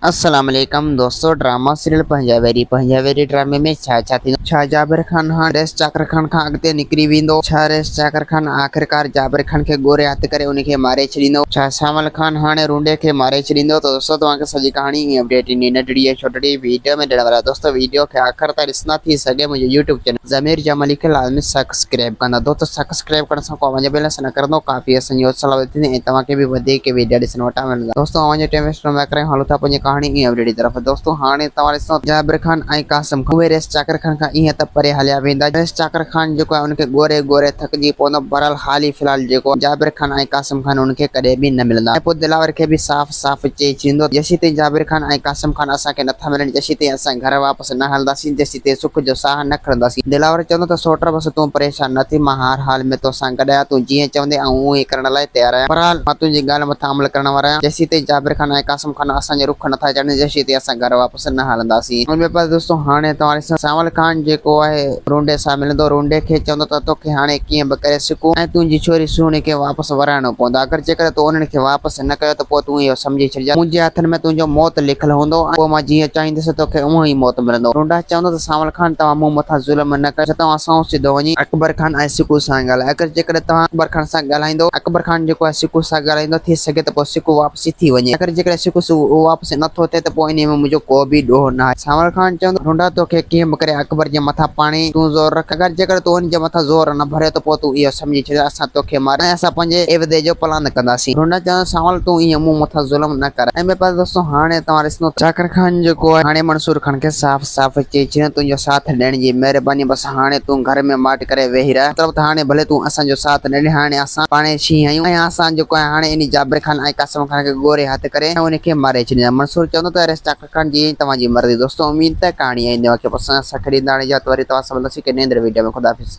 अस्सलाम वालेकुम दोस्तों। ड्रामा सीरियल पंजाबेरी ड्रामे में छा जाबिर खान हाँ रेस चाकर खान खां अॻिते निकिरी वेंदो। छा रेस चाकर खान आख़िरकार जाबिर खान के गोरे हथ करे उनखे मारे छॾींदो। छा शामिल खान हाणे रूंडे के मारे छॾींदो। तो दोस्तों तव्हांखे सॼी कहानी अपडेट इन नंढड़ी ऐं छोटड़ी वीडियो में ॾियण वारा। दोस्तों वीडियो के आख़िर ताईं ॾिसंदा थी सघे मुंहिंजे यूट्यूब चैनल ज़मीर जमाली खे लाज़मी सब्सक्राइब कंदा। दोस्तों सब्सक्राइब करण सां को वञे बैलेंस न करंदो काफ़ी असांजी हौसला वधंदी ऐं तव्हांखे बि वधीक वीडियो ॾिसण वटां मिलंदा। दोस्तों वञे टाइम वेस्ट न करे हलो था पंहिंजी कहानी ईअं अपडेट जी तरफ। दोस्तों हाणे तव्हां ॾिसो जाबिर खान ऐं कासिम खान उहे रेस चाकर खान खां ईअं त परे हलिया वेंदा। रेस चाकर खान जेको आहे उनखे गोरे गोरे थकिजी पवंदो। बहरहाल हाल ई फ़िलहाल जेको जाबिर खान ऐं कासिम खान उनखे कॾहिं बि न मिलंदा। ऐं पोइ दिलावर खे बि साफ़ साफ़ चई छॾींदो जेसीं ताईं जाबिर खान ऐं कासिम खान असांखे नथा मिलनि जेसीं ताईं असां घर वापसि न हलंदासीं जेसीं ताईं सुख जो साह न खणंदासीं। दिलावर चवंदो त सोटर बसि तूं परेशान न थी, मां हर हाल में तोसां गॾु आहियां, तूं जीअं चवंदे ऐं उहो ई करण लाइ तयारु आहियां। बहरहाल मां तुंहिंजी ॻाल्हि मथां अमल करण वारो आहियां जेसीं ताईं जाबिर खान ऐं कासिम खान असांजे रुख नथा चढ़नि जेसीं ताईं असां घर वापसि न हलंदासीं। उनमें पर दोस्तों हाणे तव्हां ॾिसो शामिल खान जेको आहे रूंडे सां मिलंदो। रूंडे खे चवंदो त तोखे हाणे कीअं बि करे सिकूं ऐं तुंहिंजी छोरी सुहिणी खे वापसि वराइणो पवंदो। अगरि जेकर तूं उन्हनि खे वापसि न कयो त पोइ तूं इहो सम्झी छॾिजां मुंहिंजे हथनि में तुंहिंजो मौत लिखियलु हूंदो। पोइ मां जीअं चाहींदुसि तोखे उहो ई मौत मिलंदो। रूंडा चवंदो त शामिल खान तव्हां मूं मथां ज़ुल्म न कयो, तव्हां सां सिधो वञी अकबर खान ऐं सिकू सां ॻाल्हाए। अगरि जेकर तव्हां अकबर खान सां ॻाल्हाईंदो, अकबर खान जेको आहे सिकू सां ॻाल्हाईंदो, थी सघे त पोइ सिकू वापसी थी वञे। अगरि जेकर सिकू वापसि नथो थिए त पोइ इन में मुंहिंजो को बि ॾोह न आहे। शामिल खान चवंदो रूंडा तोखे कीअं बि करे अकबर जे मथां पाणी तूं ज़ोर रख। अगरि जेकर तूं उनजे मथां ज़ोर न भरियो त पोइ तूं इहो सम्झी छॾ असां तोखे मारे ऐं असां पंहिंजे इवदे जो प्लान कंदासीं। रूंडा चवंदो शामिल तूं ईअं मूं मथां ज़ुल्म न कर। ऐं पर दोस्तों हाणे तव्हां ॾिसंदो चाकर खान जेको आहे हाणे मंसूर खान खे साफ़ साफ़ चई छॾियो तुंहिंजो साथ ॾियण जी महिरबानी, बसि हाणे तूं घर में माट करे वेही रह। मतिलबु त हाणे भले तूं असांजो साथ न ॾे, हाणे असां पाणे शींहं आहियूं ऐं असां जेको आहे हाणे इन जाबिर खान ऐं कासिम खान खे गोरे हथ करे ऐं उनखे मारे छॾींदा। मंसूर चवंदो त रेस चाकर खान जी तव्हांजी मर्ज़ी। दोस्तों उम्मीद त कहाणी आई तव्हांखे पसंदि सां ख़रीदारी जा वरी तव्हां सां मिलंदासीं के नंढिड़े वीडियो में। ख़ुदा हाफ़िज़।